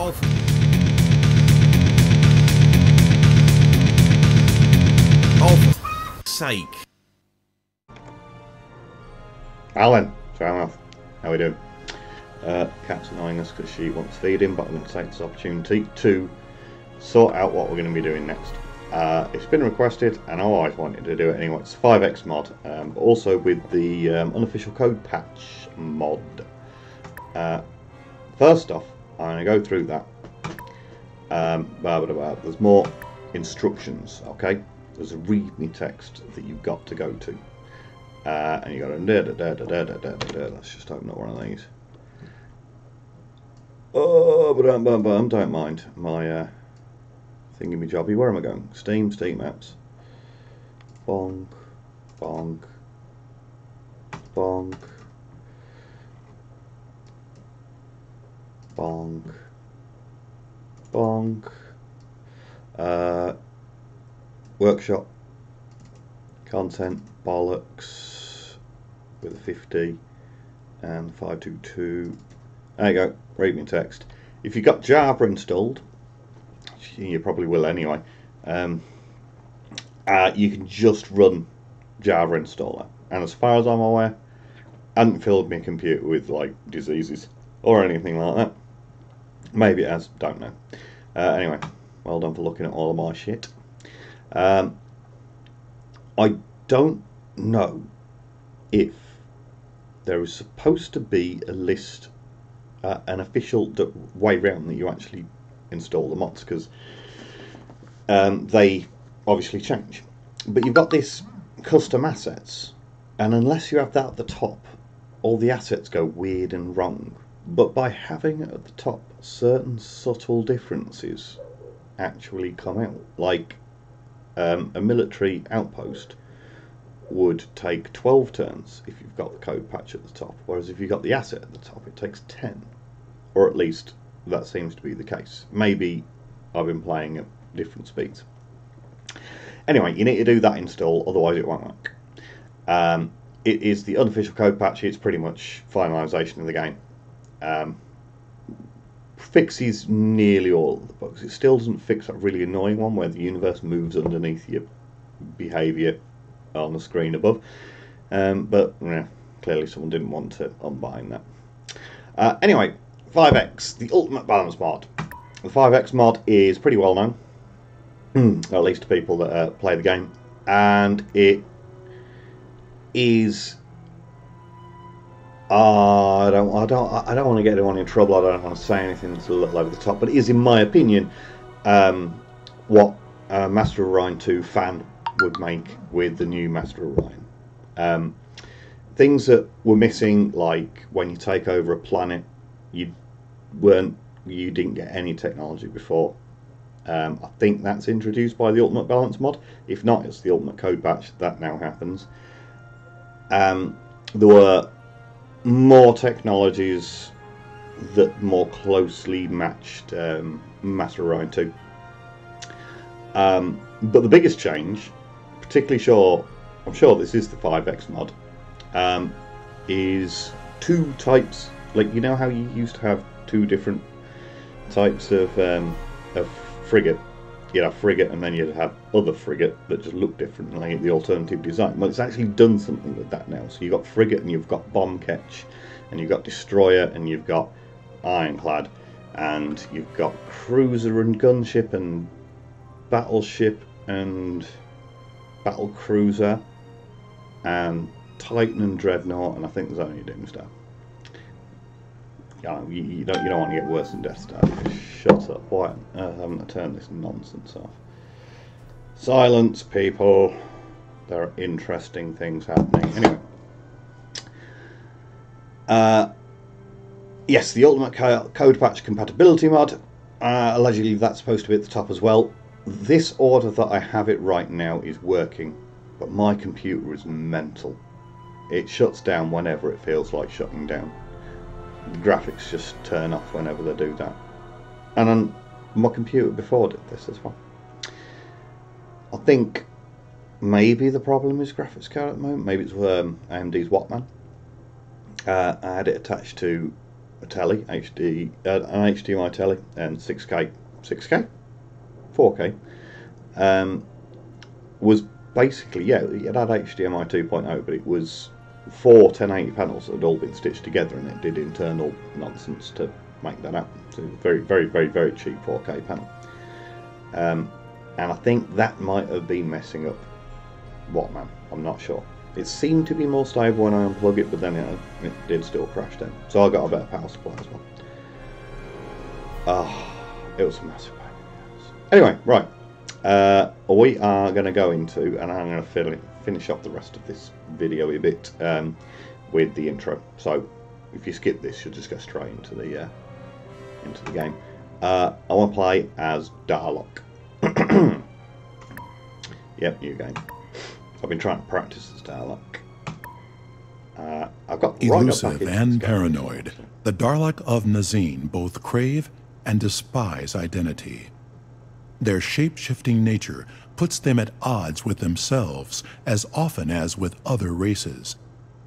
Oh, for sake. Alan, FowlMouth, how we doing? Cat's annoying us because she wants feeding, but I'm going to take this opportunity to sort out what we're going to be doing next. It's been requested, and I always wanted to do it anyway. It's 5x mod, but also with the unofficial code patch mod. First off, I'm going to go through that. There's more instructions, okay? There's a readme text that you've got to go to. And you got to let's just open up one of these. Oh, but don't mind my thingy-me-jobby. Where am I going? Steam apps. Bonk, bonk, bonk, bonk, bonk. Workshop. Content, bollocks, with a 50 and 522. There you go, readme text. If you've got Java installed, you probably will anyway, you can just run Java installer. And as far as I'm aware, I haven't filled my computer with like diseases or anything like that. Maybe it has, don't know. Anyway, well done for looking at all of my shit. I don't know if there is supposed to be a list, an official way round that you actually install the mods, because they obviously change. But you've got this custom assets, and unless you have that at the top, all the assets go weird and wrong. But by having it at the top, certain subtle differences actually come out. Like a military outpost would take 12 turns if you've got the code patch at the top, whereas if you've got the asset at the top, it takes 10. Or at least that seems to be the case. Maybe I've been playing at different speeds. Anyway, you need to do that install, otherwise it won't work. It is the unofficial code patch. It's pretty much finalisation of the game. Fixes nearly all of the bugs. It still doesn't fix that really annoying one where the universe moves underneath your behaviour on the screen above, but yeah, clearly someone didn't want to unbind that. Anyway, 5x, the ultimate balance mod. The 5x mod is pretty well known, at least to people that play the game, and it is. I don't want to get anyone in trouble. I don't want to say anything that's a little over the top, but it is, in my opinion, what Master of Orion 2 fan would make with the new Master of Orion. Things that were missing, like when you take over a planet, you didn't get any technology before. I think that's introduced by the Ultimate Balance mod. If not, it's the Ultimate Code Patch that now happens. There were more technologies that more closely matched Master of Orion 2. But the biggest change, particularly I'm sure this is the 5x mod, is two types. Like, you know how you used to have two different types of frigate? You'd have frigate, and then you'd have other frigate that just look different, like the alternative design. Well, it's actually done something with that now. So you've got frigate, and you've got bomb catch, and you've got destroyer, and you've got ironclad, and you've got cruiser and gunship, and battleship, and battle cruiser, and Titan and dreadnought, and I think there's only a Doomsday. You don't want to get worse than Death Star. Shut up! Why haven't I turned this nonsense off? Silence, people. There are interesting things happening. Anyway, yes, the Ultimate Code Patch compatibility mod. Allegedly, that's supposed to be at the top as well. This order that I have it right now is working, but my computer is mental. It shuts down whenever it feels like shutting down. The graphics just turn off whenever they do that. And my computer before did this as well. I think maybe the problem is graphics card at the moment. Maybe it's AMD's Wattman. I had it attached to a telly, an HDMI telly, and 6K, 4K, was basically, yeah, it had HDMI 2.0, but it was 4 1080 panels that had all been stitched together, and it did internal nonsense to make that happen. So it was very, very, very, very cheap 4K panel. And I think that might have been messing up Whatman. I'm not sure. It seemed to be more stable when I unplug it, but then it did still crash then. So I got a better power supply as well. It was a massive pain in the ass. Anyway, right. We are going to go into, and I'm going to finish off the rest of this video a bit with the intro. So if you skip this, you'll just go straight into the game. I want to play as Darlock. Yep, new game. I've been trying to practice as Darlock. I've got elusive and paranoid. The Darlock of Nazine both crave and despise identity. Their shape-shifting nature puts them at odds with themselves as often as with other races,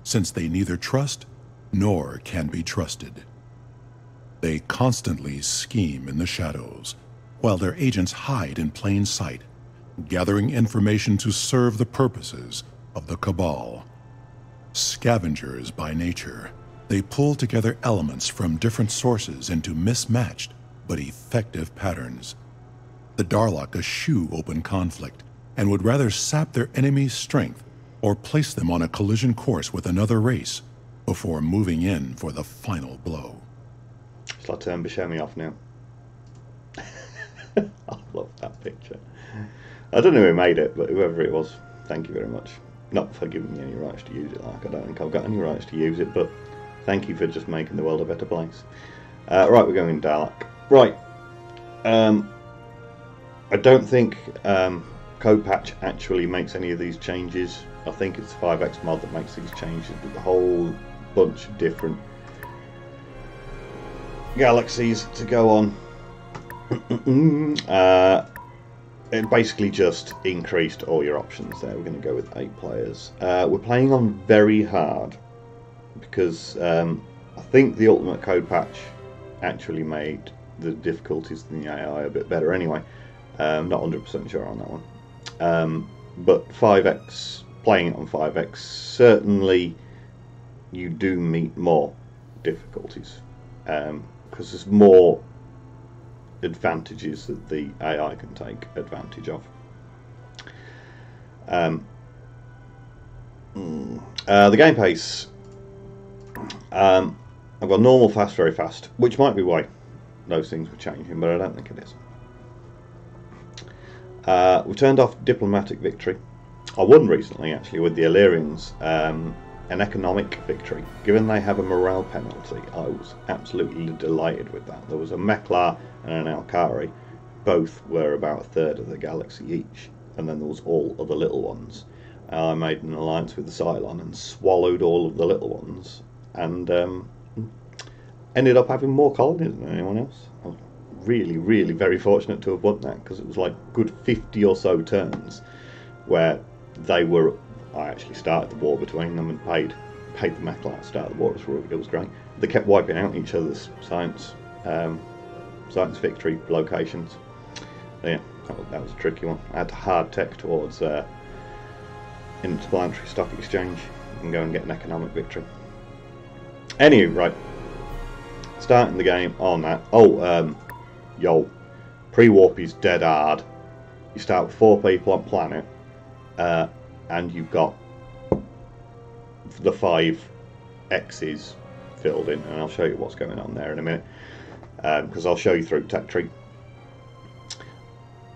since they neither trust nor can be trusted. They constantly scheme in the shadows, while their agents hide in plain sight, gathering information to serve the purposes of the Cabal. Scavengers by nature, they pull together elements from different sources into mismatched but effective patterns. The Darlock eschew open conflict and would rather sap their enemy's strength or place them on a collision course with another race before moving in for the final blow. Shall I turn Buscemi off now? I love that picture. I don't know who made it, but whoever it was, thank you very much. Not for giving me any rights to use it, like I don't think I've got any rights to use it, but thank you for just making the world a better place. Right, we're going Darlock. Right. I don't think Code Patch actually makes any of these changes. I think it's 5X mod that makes these changes, with a whole bunch of different galaxies to go on. It basically just increased all your options there. We're going to go with 8 players. We're playing on very hard because I think the Ultimate Code Patch actually made the difficulties in the AI a bit better anyway. Not 100% sure on that one. But 5X, playing it on 5X, certainly you do meet more difficulties because there's more advantages that the AI can take advantage of. The game pace, I've got normal, fast, very fast, which might be why those things were changing, but I don't think it is. We turned off diplomatic victory. I won recently actually with the Illyrians an economic victory. Given they have a morale penalty, I was absolutely delighted with that. There was a Meklar and an Alkari. Both were about 1/3 of the galaxy each, and then there was all other little ones. I made an alliance with the Cylon and swallowed all of the little ones, and ended up having more colonies than anyone else. I was really, really very fortunate to have won that, because it was like good 50 or so turns where they were. I actually started the war between them and paid the Meklar to start the war. It was great. They kept wiping out each other's science victory locations. So yeah, that was a tricky one. I had to hard tech towards Interplanetary Stock Exchange and go and get an economic victory. Anyway, right. Starting the game on that. Yo, pre-warp is dead hard. You start with 4 people on planet, and you've got the 5 X's filled in, and I'll show you what's going on there in a minute, because I'll show you through tech tree.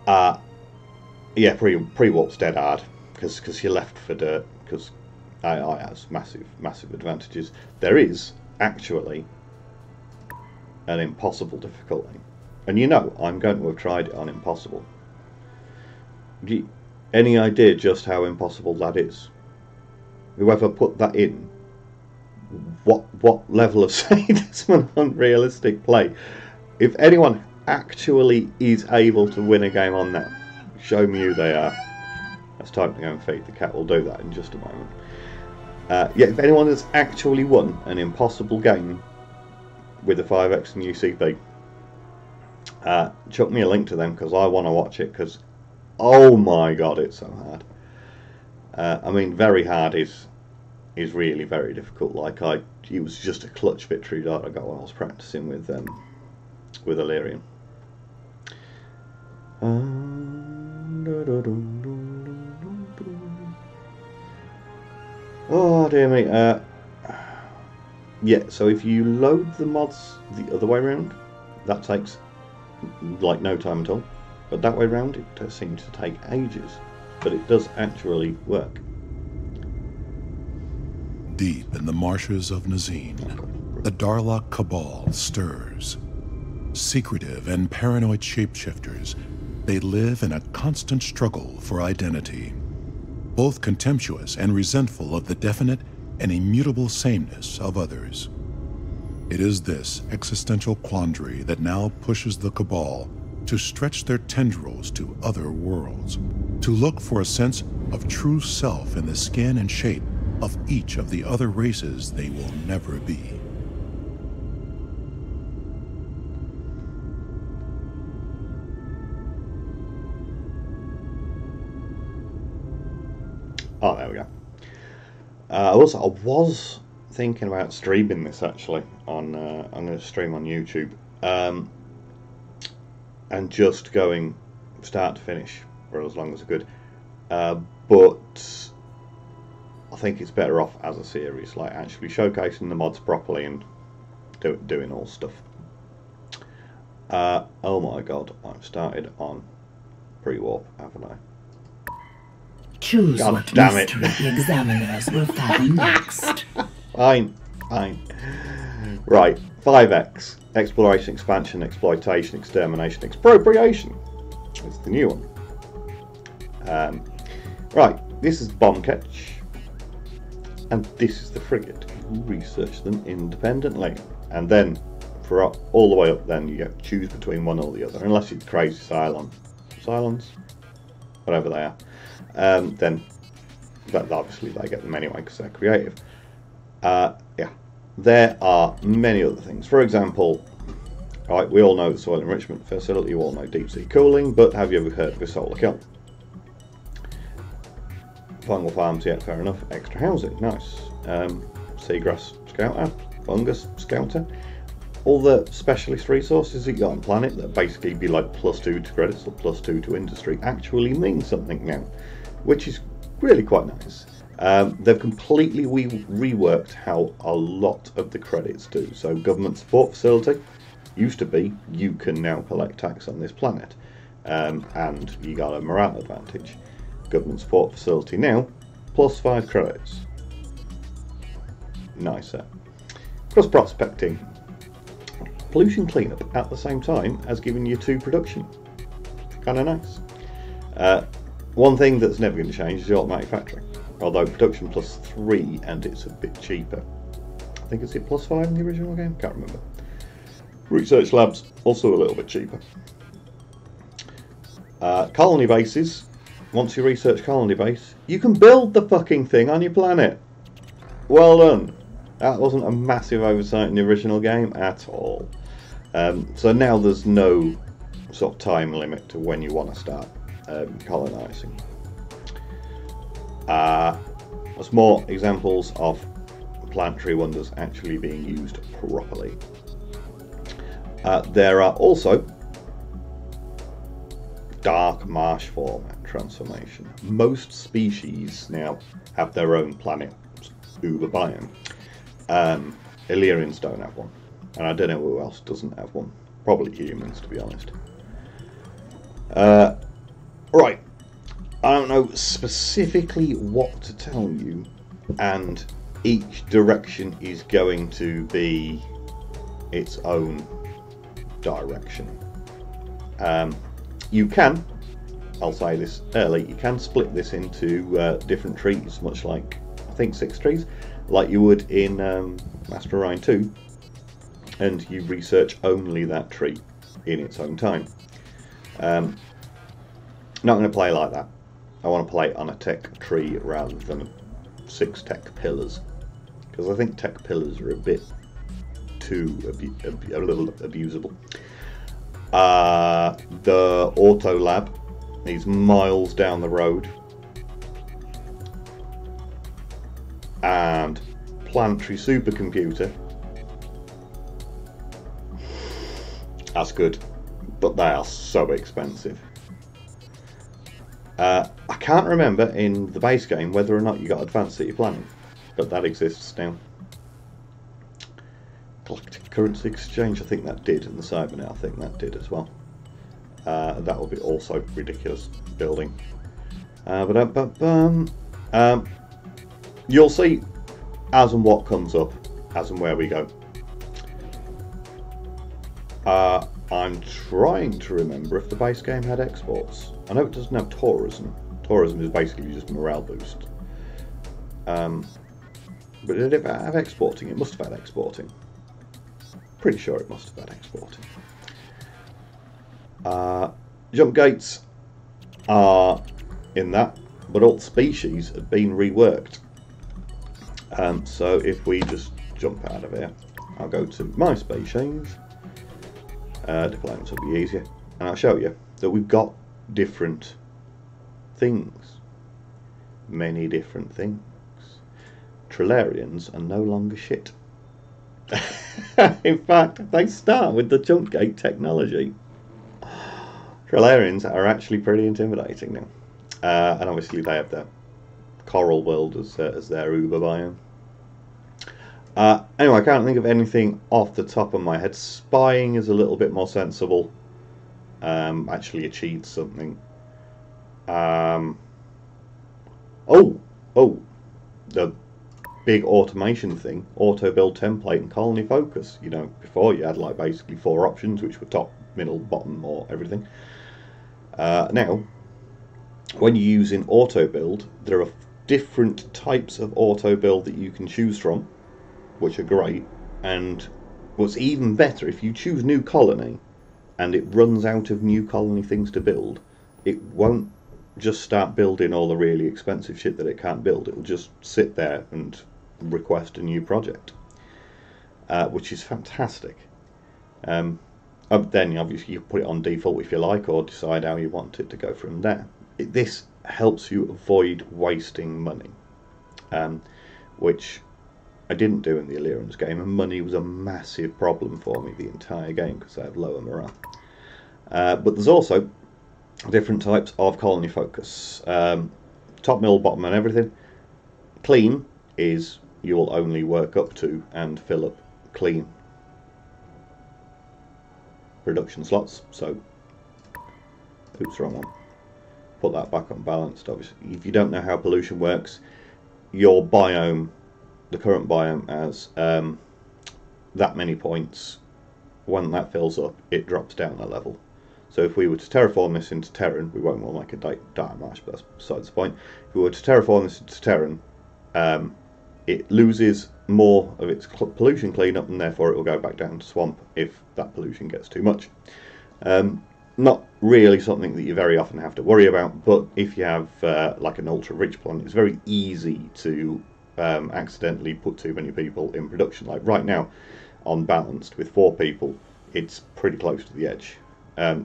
Yeah, pre-warp's dead hard, because you're left for dirt, because AI has massive advantages. There is actually an impossible difficulty, and you know I'm going to have tried it on impossible. Any idea just how impossible that is? Whoever put that in, what level of sadism and unrealistic play? If anyone actually is able to win a game on that, show me who they are. It's time to go and feed the cat. We'll do that in just a moment. Yeah, if anyone has actually won an impossible game with the 5X and UCP. Chuck me a link to them because I want to watch it, because oh my god, it's so hard. I mean, very hard is really very difficult. Like it was just a clutch victory that I got when I was practicing with Illyrian. Oh dear me. Yeah, so if you load the mods the other way around, that takes like no time at all. But that way around, it does seem to take ages. But it does actually work. Deep in the marshes of Nazine, the Darlock cabal stirs. Secretive and paranoid shapeshifters, they live in a constant struggle for identity. Both contemptuous and resentful of the definite and immutable sameness of others. It is this existential quandary that now pushes the cabal to stretch their tendrils to other worlds, to look for a sense of true self in the skin and shape of each of the other races they will never be. Oh, there we go. Also, I was thinking about streaming this actually on. I'm going to stream on YouTube, and just going start to finish for as long as I could. But I think it's better off as a series, like actually showcasing the mods properly and doing all stuff. Oh my god, I've started on pre-warp, haven't I? Choose God what damn it. mystery the examiners will fathom next. Fine. Right, 5X. Exploration, expansion, exploitation, extermination, expropriation. It's the new one. Right, this is bomb catch. And this is the frigate. You research them independently. And then, for all the way up, then you get to choose between one or the other. Unless it's crazy Cylons, whatever they are. Then, but obviously they get them anyway because they're creative. Yeah, there are many other things. For example, right, we all know the soil enrichment facility, you all know deep sea cooling, but have you ever heard of a solar kiln? Fungal farms, yeah, fair enough. Extra housing, nice. Seagrass scouter, fungus scouter. All the specialist resources that you got on planet that basically be like +2 to credits or +2 to industry actually mean something now, which is really quite nice. They've completely reworked how a lot of the credits do. So government support facility used to be you can now collect tax on this planet, and you got a morale advantage. Government support facility now +5 credits. Nicer. Cross prospecting. Pollution cleanup at the same time as giving you 2 production. Kind of nice. One thing that's never going to change is the automatic factory. Although production +3 and it's a bit cheaper. I think it's +5 in the original game? Can't remember. Research labs, also a little bit cheaper. Colony bases. Once you research colony base, you can build the fucking thing on your planet. Well done. That wasn't a massive oversight in the original game at all. So now there's no sort of time limit to when you want to start colonising. There's more examples of planetary wonders actually being used properly. There are also dark marsh format transformation. Most species now have their own planet uber biome. Illyrians don't have one, and I don't know who else doesn't have one. Probably humans, to be honest. Right, I don't know specifically what to tell you, and each direction is going to be its own direction. You can, I'll say this early, you can split this into different trees, much like, I think 6 trees, like you would in Master of Orion 2, and you research only that tree in its own time. Not going to play like that. I want to play on a tech tree rather than 6 tech pillars, because I think tech pillars are a bit too a little abusable. The auto lab is miles down the road, and planetary supercomputer, that's good, but they are so expensive. I can't remember in the base game whether or not you got advanced city planning, but that exists now. Galactic currency exchange, I think that did, and the cybernet, I think that did as well. That will be also ridiculous building. You'll see as and what comes up, as and where we go. I'm trying to remember if the base game had exports. I know it doesn't have tourism. Tourism is basically just morale boost. But did it have exporting? It must have had exporting. Pretty sure it must have had exporting. Jump gates are in that, but all species have been reworked. So if we just jump out of here, I'll go to my species. Deployments will be easier, and I'll show you that we've got different things, many different things. Trillarians are no longer shit. In fact, they start with the jump gate technology. Trillarians are actually pretty intimidating now, and obviously they have their coral world as their uber biome. Anyway, I can't think of anything off the top of my head. Spying is a little bit more sensible. Actually achieved something. The big automation thing, auto build template and colony focus. You know, before you had like basically 4 options, which were top, middle, bottom, or everything. Now, when you're using auto build, there are different types of auto build that you can choose from, which are great. And what's even better, if you choose new colony and it runs out of new colony things to build, it won't just start building all the really expensive shit that it can't build. It will just sit there and request a new project, which is fantastic. Then obviously you put it on default if you like, or decide how you want it to go from there. This helps you avoid wasting money, which I didn't do in the Illyrians game, and money was a massive problem for me the entire game because I have lower morale. But there's also different types of colony focus. Top, middle, bottom and everything. Clean is you will only work up to and fill up clean production slots. So, oops, wrong one. Put that back on balanced, obviously. If you don't know how pollution works, your biome, the current biome, has that many points. When that fills up, it drops down a level. So if we were to terraform this into Terran, we won't want to make a dire marsh, but that's besides the point. If we were to terraform this into Terran, it loses more of its pollution cleanup, and therefore it will go back down to swamp if that pollution gets too much. Not really something that you very often have to worry about, but if you have like an ultra-rich planet, it's very easy to accidentally put too many people in production. Like right now, on balanced with 4 people, it's pretty close to the edge.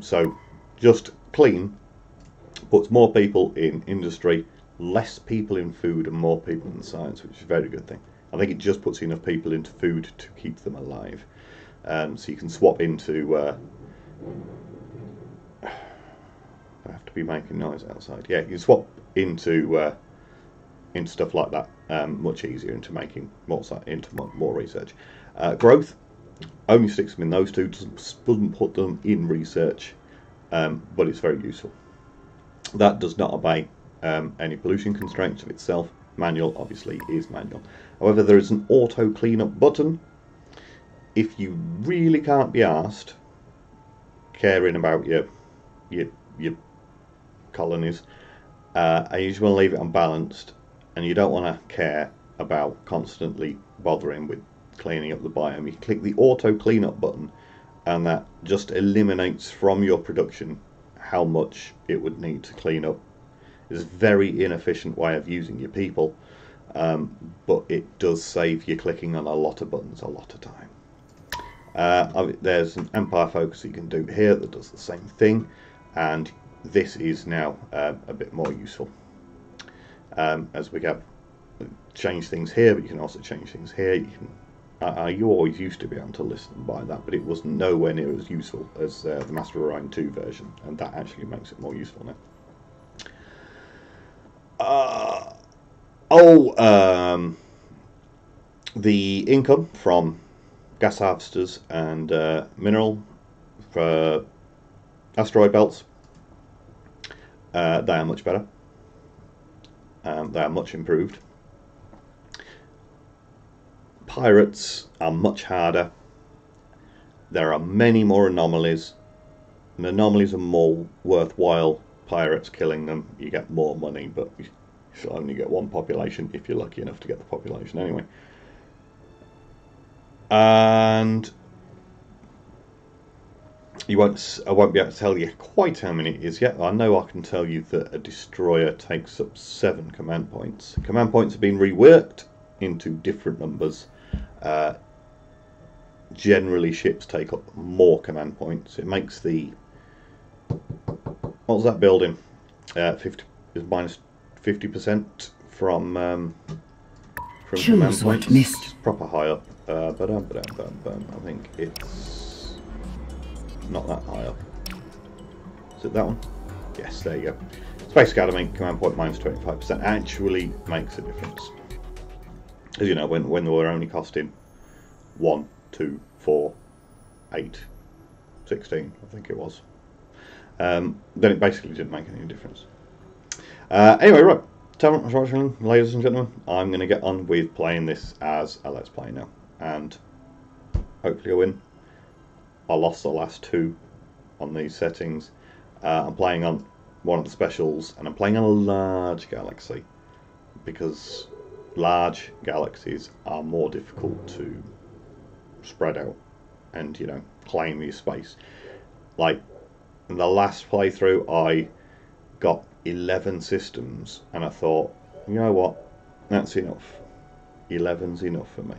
So just clean puts more people in industry, less people in food, and more people in science, which is a very good thing. I think it just puts enough people into food to keep them alive. So you can swap into... I have to be making noise outside. Yeah, you can swap into stuff like that much easier, into making more research. Growth only sticks them in those two, doesn't put them in research, but it's very useful. That does not obey any pollution constraints of itself. Manual obviously is manual. However, there is an auto cleanup button. If you really can't be arsed caring about your colonies, and you just want to leave it unbalanced, and you don't want to care about constantly bothering with cleaning up the biome, you click the auto cleanup button, and that just eliminates from your production how much it would need to clean up. It's a very inefficient way of using your people, but it does save you clicking on a lot of buttons a lot of time. There's an Empire focus you can do here that does the same thing, and this is now a bit more useful. As we go, change things here, but you can also change things here. You can. You always used to be able to list them by that, but it was nowhere near as useful as the Master of Orion 2 version, and that actually makes it more useful now. The income from gas harvesters and mineral for asteroid belts, they are much better. They are much improved. Pirates are much harder. There are many more anomalies. The anomalies are more worthwhile. Pirates killing them, you get more money, but you shall only get one population if you're lucky enough to get the population anyway. And I won't be able to tell you quite how many it is yet. I know I can tell you that a destroyer takes up 7 command points. Command points have been reworked into different numbers. Generally, ships take up more command points. It makes the... What was that building? 50 is minus 50% from command points. Missed. Proper high up. I think it's not that high up. Is it that one? Yes, there you go. Space Academy, command point minus 25% actually makes a difference. As you know, when they were only costing 1, 2, 4, 8, 16, I think it was. Then it basically didn't make any difference. Anyway, right. Ladies and gentlemen, I'm going to get on with playing this as a Let's Play now. And hopefully I win. I lost the last 2 on these settings. I'm playing on one of the specials, and I'm playing on a large galaxy, because large galaxies are more difficult to spread out and, you know, claim your space. Like in the last playthrough, I got 11 systems, and I thought, you know what, that's enough. 11's enough for me.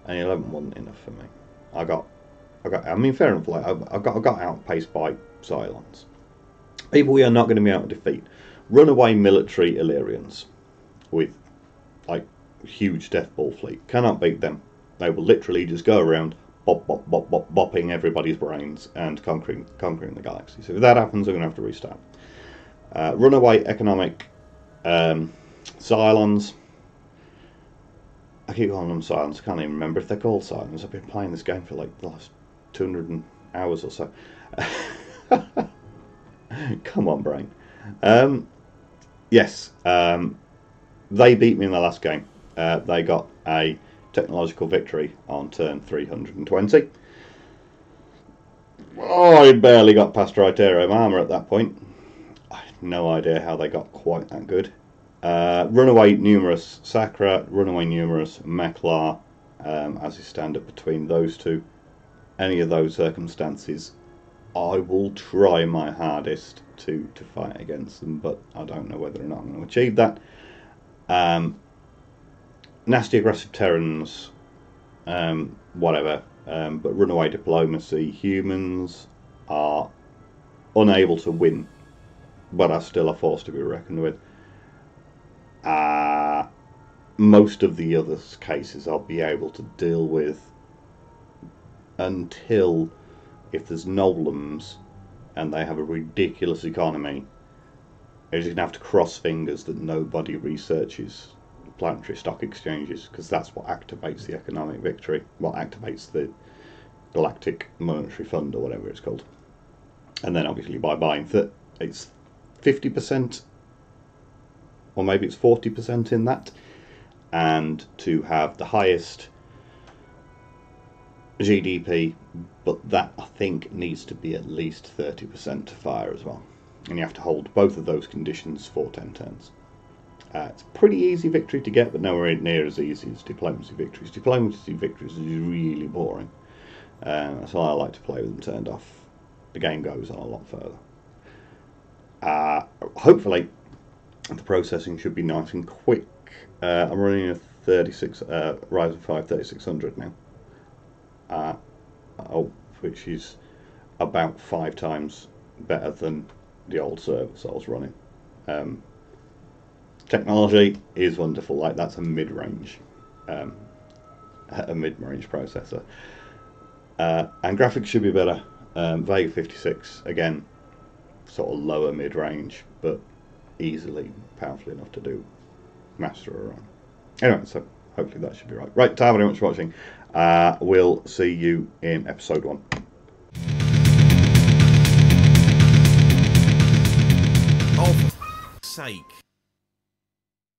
And 11 wasn't enough for me. I mean, fair enough. Like I got outpaced by Cylons. People we are not going to be able to defeat. Runaway military Illyrians with like huge death ball fleet. Cannot beat them. They will literally just go around bopping everybody's brains and conquering the galaxy. So if that happens, I'm going to have to restart. Runaway economic Cylons. I keep calling them Cylons. I can't even remember if they're called Cylons. I've been playing this game for like the last 200 hours or so. Come on, brain. Yes, they beat me in the last game. They got a technological victory on turn 320. Oh, I barely got past Tritarium armor at that point. I have no idea how they got quite that good. Runaway numerous Sakra, runaway numerous Meklar, as you stand up between those two. Any of those circumstances, I will try my hardest to fight against them, but I don't know whether or not I'm going to achieve that. Nasty aggressive Terrans, whatever, but runaway diplomacy. Humans are unable to win, but are still a force to be reckoned with. Most of the other cases I'll be able to deal with until, if there's Nolums and they have a ridiculous economy, you're just going to have to cross fingers that nobody researches planetary stock exchanges, because that's what activates the economic victory, what activates the Galactic Monetary Fund or whatever it's called. And then obviously by buying that, it's 50%, or maybe it's 40% in that, and to have the highest GDP, but that I think needs to be at least 30% to fire as well, and you have to hold both of those conditions for 10 turns. It's a pretty easy victory to get, but nowhere near as easy as diplomacy victories. Diplomacy victories is really boring, that's why I like to play with them turned off. The game goes on a lot further. Hopefully the processing should be nice and quick. I'm running a 36 Ryzen 5 3600 now. which is about 5 times better than the old servers I was running. Technology is wonderful. Like, that's a mid-range processor, and graphics should be better. Vega 56 again, sort of lower mid-range, but easily powerful enough to do Master of Orion. Anyway, so hopefully that should be right. Right, thank you very much for watching. We'll see you in episode 1. Oh, for f***'s sake.